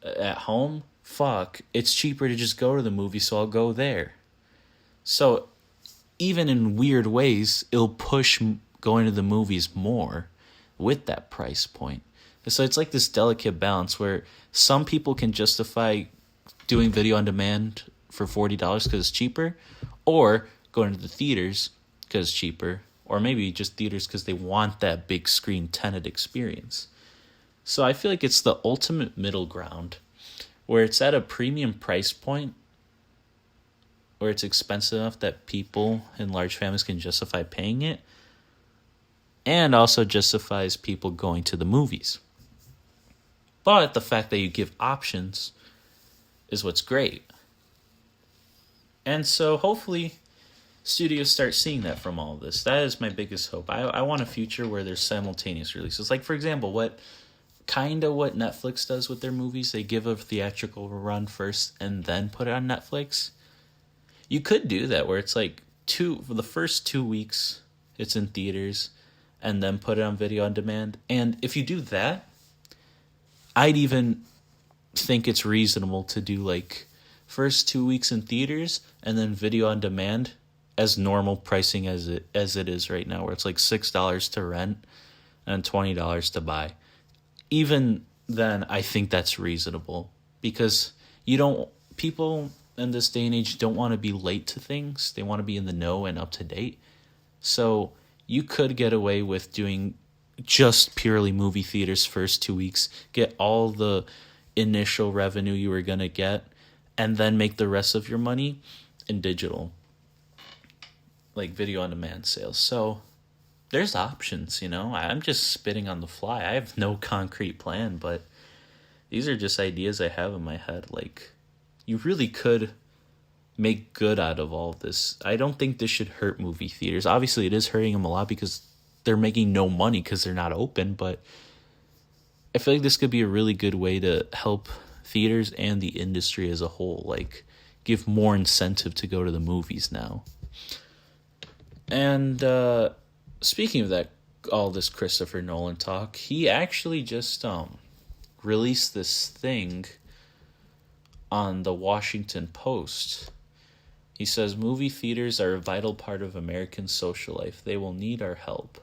at home? Fuck, it's cheaper to just go to the movie, so I'll go there. So even in weird ways, it'll push going to the movies more with that price point. So it's like this delicate balance where some people can justify doing video on demand for $40 because it's cheaper, or going to the theaters because it's cheaper, or maybe just theaters because they want that big screen Tenet experience. So I feel like it's the ultimate middle ground where it's at a premium price point where it's expensive enough that people in large families can justify paying it, and also justifies people going to the movies. But the fact that you give options is what's great. And so hopefully studios start seeing that from all of this. That is my biggest hope. I want a future where there's simultaneous releases. Like, for example, what Netflix does with their movies. They give a theatrical run first and then put it on Netflix. You could do that where it's for the first 2 weeks it's in theaters and then put it on video on demand. And if you do that, I'd even think it's reasonable to do first 2 weeks in theaters and then video on demand as normal pricing as it is right now, where it's $6 to rent and $20 to buy. Even then, I think that's reasonable because people in this day and age don't want to be late to things. They want to be in the know and up to date. So you could get away with doing just purely movie theaters first 2 weeks, get all the initial revenue you were going to get, and then make the rest of your money in digital, like video on demand sales. So there's options, I'm just spitting on the fly. I have no concrete plan, but these are just ideas I have in my head. You really could make good out of all of this. I don't think this should hurt movie theaters. Obviously, it is hurting them a lot because they're making no money because they're not open, but I feel like this could be a really good way to help theaters and the industry as a whole, give more incentive to go to the movies now. And speaking of that, all this Christopher Nolan talk, he actually just released this thing on the Washington Post. He says movie theaters are a vital part of American social life. They will need our help.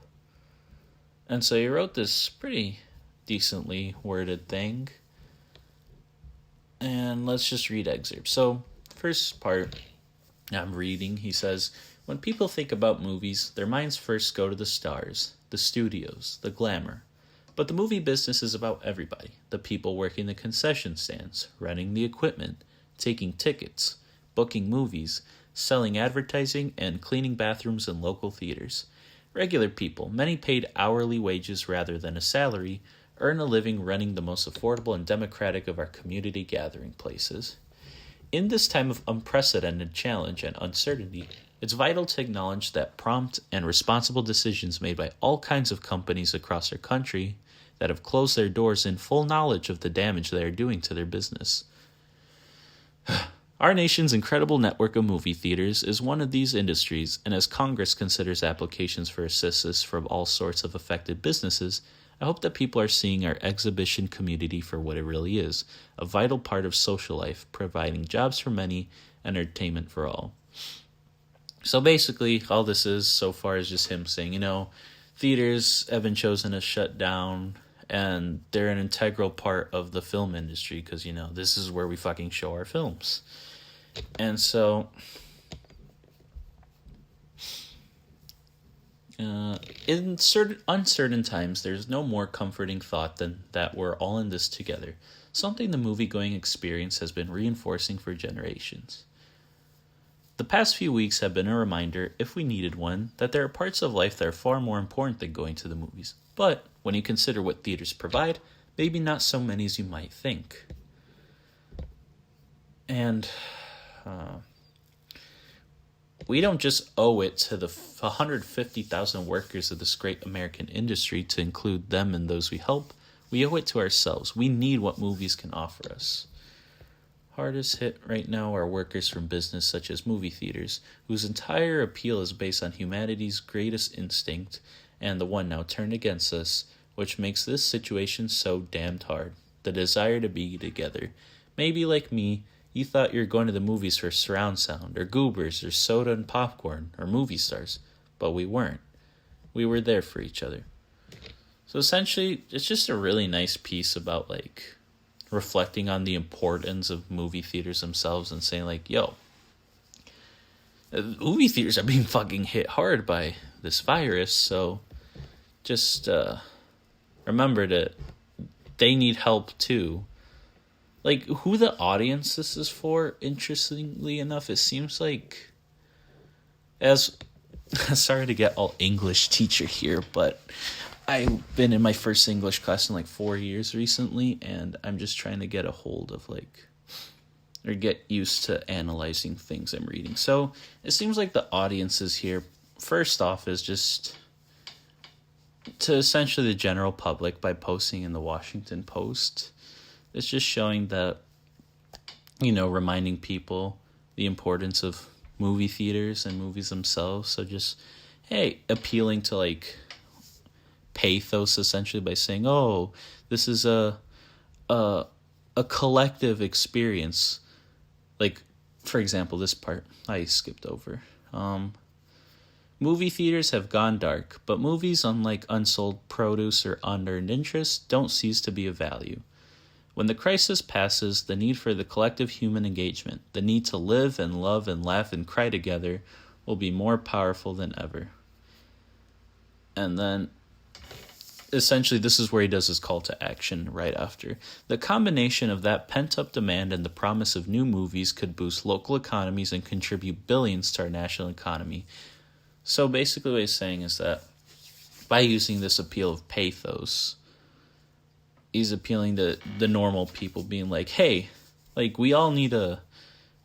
And so he wrote this pretty decently worded thing. And let's just read excerpts. So, first part, I'm reading, he says, when people think about movies, their minds first go to the stars, the studios, the glamour. But the movie business is about everybody. The people working the concession stands, renting the equipment, taking tickets, booking movies, selling advertising, and cleaning bathrooms in local theaters. Regular people, many paid hourly wages rather than a salary, earn a living running the most affordable and democratic of our community gathering places. In this time of unprecedented challenge and uncertainty, it's vital to acknowledge that prompt and responsible decisions made by all kinds of companies across our country that have closed their doors in full knowledge of the damage they are doing to their business. Our nation's incredible network of movie theaters is one of these industries, and as Congress considers applications for assistance from all sorts of affected businesses, I hope that people are seeing our exhibition community for what it really is, a vital part of social life, providing jobs for many, entertainment for all. So basically, all this is so far is just him saying, theaters have been chosen to shut down, and they're an integral part of the film industry because, this is where we fucking show our films. And so, in uncertain times, there's no more comforting thought than that we're all in this together, something the movie-going experience has been reinforcing for generations. The past few weeks have been a reminder, if we needed one, that there are parts of life that are far more important than going to the movies. But when you consider what theaters provide, maybe not so many as you might think. And we don't just owe it to the 150,000 workers of this great American industry to include them and those we help. We owe it to ourselves. We need what movies can offer us. Hardest hit right now are workers from business such as movie theaters, whose entire appeal is based on humanity's greatest instinct, and the one now turned against us, which makes this situation so damned hard. The desire to be together. Maybe like me, you thought you were going to the movies for surround sound, or goobers, or soda and popcorn, or movie stars, but we weren't. We were there for each other. So essentially, it's just a really nice piece about, reflecting on the importance of movie theaters themselves and saying, yo, movie theaters are being fucking hit hard by this virus, so just remember that they need help too. Who the audience this is for, interestingly enough, it seems like, sorry to get all English teacher here, but I've been in my first English class in 4 years recently, and I'm just trying to get a hold of or get used to analyzing things I'm reading. So it seems like the audiences here, first off, is just to essentially the general public by posting in the Washington Post. It's just showing that, reminding people the importance of movie theaters and movies themselves. So just, hey, appealing to pathos essentially by saying, this is a collective experience. For example, this part I skipped over. Movie theaters have gone dark, but movies, unlike unsold produce or unearned interest, don't cease to be of value. When the crisis passes, the need for the collective human engagement, the need to live and love and laugh and cry together, will be more powerful than ever. And then essentially, this is where he does his call to action right after. The combination of that pent-up demand and the promise of new movies could boost local economies and contribute billions to our national economy. So basically what he's saying is that by using this appeal of pathos, he's appealing to the normal people, being hey, we all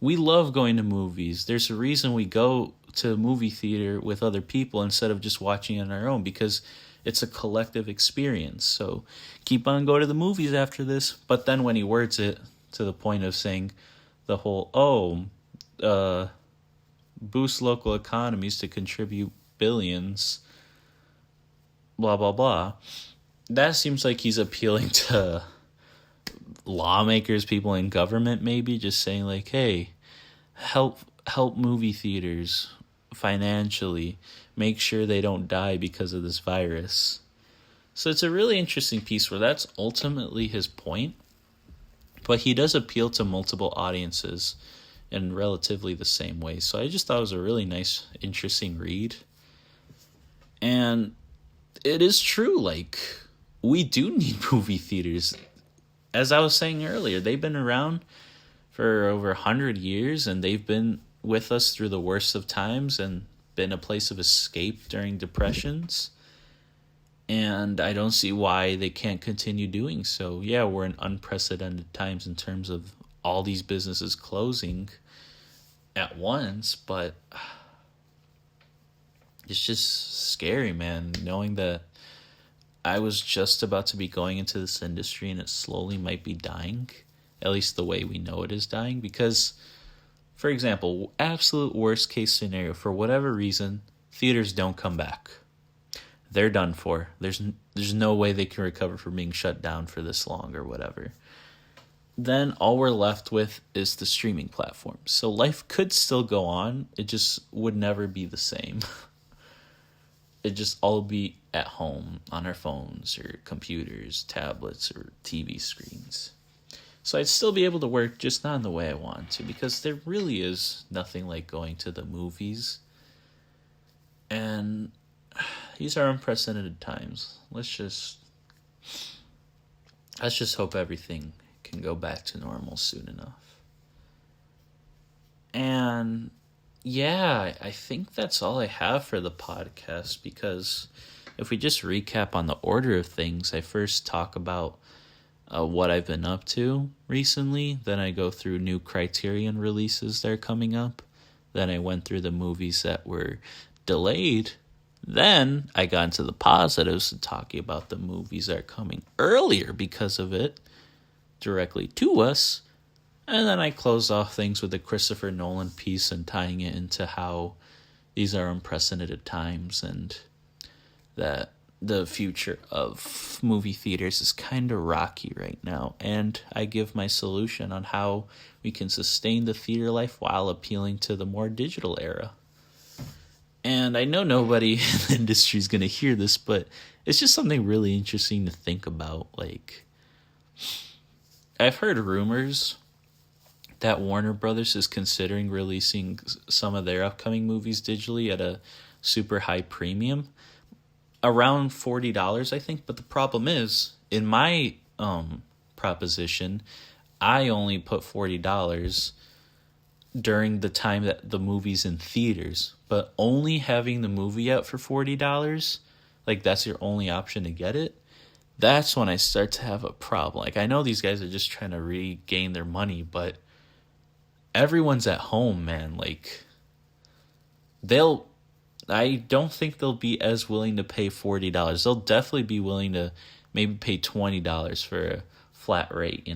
we love going to movies. There's a reason we go to a movie theater with other people instead of just watching it on our own, because it's a collective experience. So keep on going to the movies after this. But then when he words it to the point of saying the whole, boost local economies to contribute billions, blah, blah, blah. That seems like he's appealing to lawmakers, people in government, maybe just saying like, hey, help movie theaters financially, make sure they don't die because of this virus. So it's a really interesting piece where that's ultimately his point, but he does appeal to multiple audiences in relatively the same way. So I just thought it was a really nice, interesting read. And it is true, like, we do need movie theaters. As I was saying earlier, they've been around for over 100 years, and they've been with us through the worst of times and been a place of escape during depressions. And I don't see why they can't continue doing so. Yeah, we're in unprecedented times in terms of all these businesses closing at once, but it's just scary, man, knowing that I was just about to be going into this industry and it slowly might be dying, at least the way we know it is dying. Because, for example, absolute worst case scenario, for whatever reason, theaters don't come back. They're done for. There's no way they can recover from being shut down for this long or whatever. Then all we're left with is the streaming platforms. So life could still go on. It just would never be the same. It'd just all be at home on our phones or computers, tablets, or TV screens. So I'd still be able to work, just not in the way I want to, because there really is nothing like going to the movies. And these are unprecedented times. Let's just hope everything can go back to normal soon enough. And yeah, I think that's all I have for the podcast, because if we just recap on the order of things, I first talk about what I've been up to recently. Then I go through new Criterion releases that are coming up. Then I went through the movies that were delayed. Then I got into the positives and talking about the movies that are coming earlier because of it, directly to us. And then I closed off things with the Christopher Nolan piece and tying it into how these are unprecedented times and that the future of movie theaters is kind of rocky right now. And I give my solution on how we can sustain the theater life while appealing to the more digital era. And I know nobody in the industry is going to hear this, but it's just something really interesting to think about. Like, I've heard rumors that Warner Brothers is considering releasing some of their upcoming movies digitally at a super high premium, around $40, I think. But the problem is, in my proposition, I only put $40 during the time that the movie's in theaters. But only having the movie out for $40, like that's your only option to get it, that's when I start to have a problem. Like, I know these guys are just trying to regain their money, but everyone's at home, man. Like, I don't think they'll be as willing to pay $40. They'll definitely be willing to maybe pay $20 for a flat rate,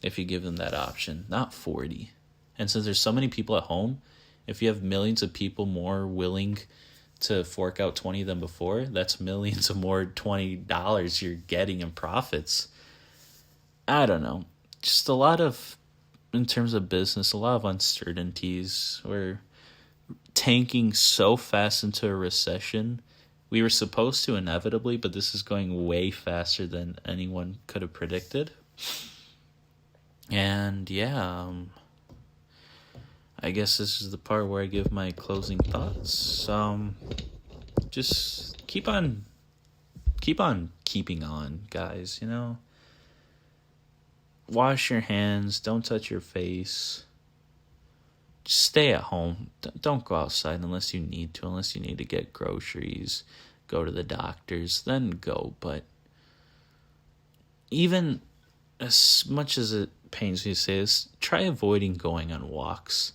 if you give them that option, not $40. And since there's so many people at home, if you have millions of people more willing to fork out $20 than before, that's millions of more $20 you're getting in profits. I don't know. Just a lot of, in terms of business, a lot of uncertainties. We're tanking so fast into a recession. We were supposed to inevitably, but this is going way faster than anyone could have predicted. And yeah, I guess this is the part where I give my closing thoughts. Just keep on keeping on, guys, Wash your hands, don't touch your face. Just stay at home. Don't go outside unless you need to get groceries, go to the doctors, then go. But even as much as it pains me to say this, try avoiding going on walks.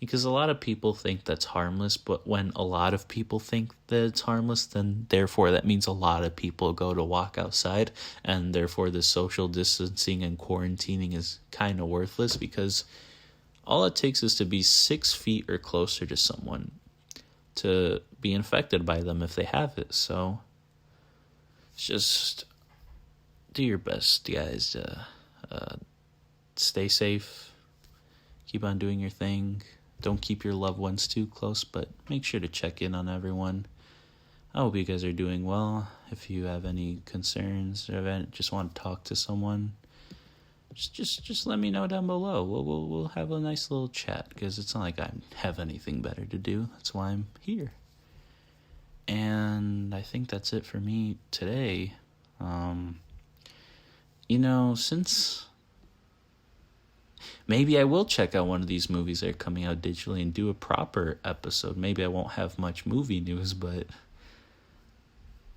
Because a lot of people think that's harmless, but when a lot of people think that it's harmless, then therefore that means a lot of people go to walk outside, and therefore the social distancing and quarantining is kind of worthless, because all it takes is to be 6 feet or closer to someone to be infected by them if they have it. So just do your best, guys. Stay safe. Keep on doing your thing. Don't keep your loved ones too close, but make sure to check in on everyone. I hope you guys are doing well. If you have any concerns or just want to talk to someone, just let me know down below. We'll have a nice little chat, because it's not like I have anything better to do. That's why I'm here. And I think that's it for me today. Since maybe I will check out one of these movies that are coming out digitally and do a proper episode. Maybe I won't have much movie news, but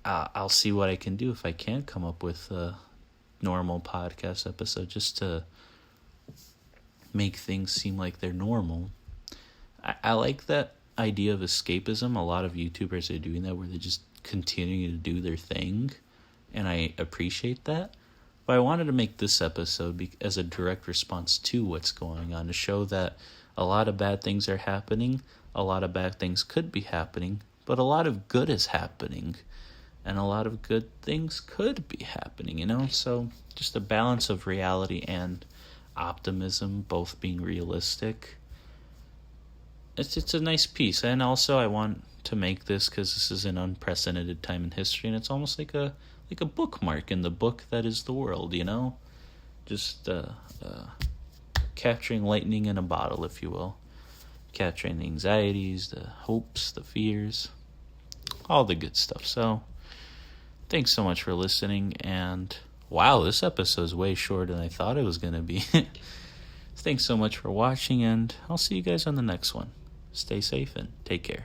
I'll see what I can do if I can come up with a normal podcast episode, just to make things seem like they're normal. I like that idea of escapism. A lot of YouTubers are doing that, where they're just continuing to do their thing, and I appreciate that. But I wanted to make this episode as a direct response to what's going on, to show that a lot of bad things are happening, a lot of bad things could be happening, but a lot of good is happening, and a lot of good things could be happening, So just a balance of reality and optimism, both being realistic. It's a nice piece. And also I want to make this because this is an unprecedented time in history, and it's almost like a bookmark in the book that is the world, Just capturing lightning in a bottle, if you will. Capturing the anxieties, the hopes, the fears, all the good stuff. So thanks so much for listening, and wow, this episode is way shorter than I thought it was going to be. Thanks so much for watching, and I'll see you guys on the next one. Stay safe and take care.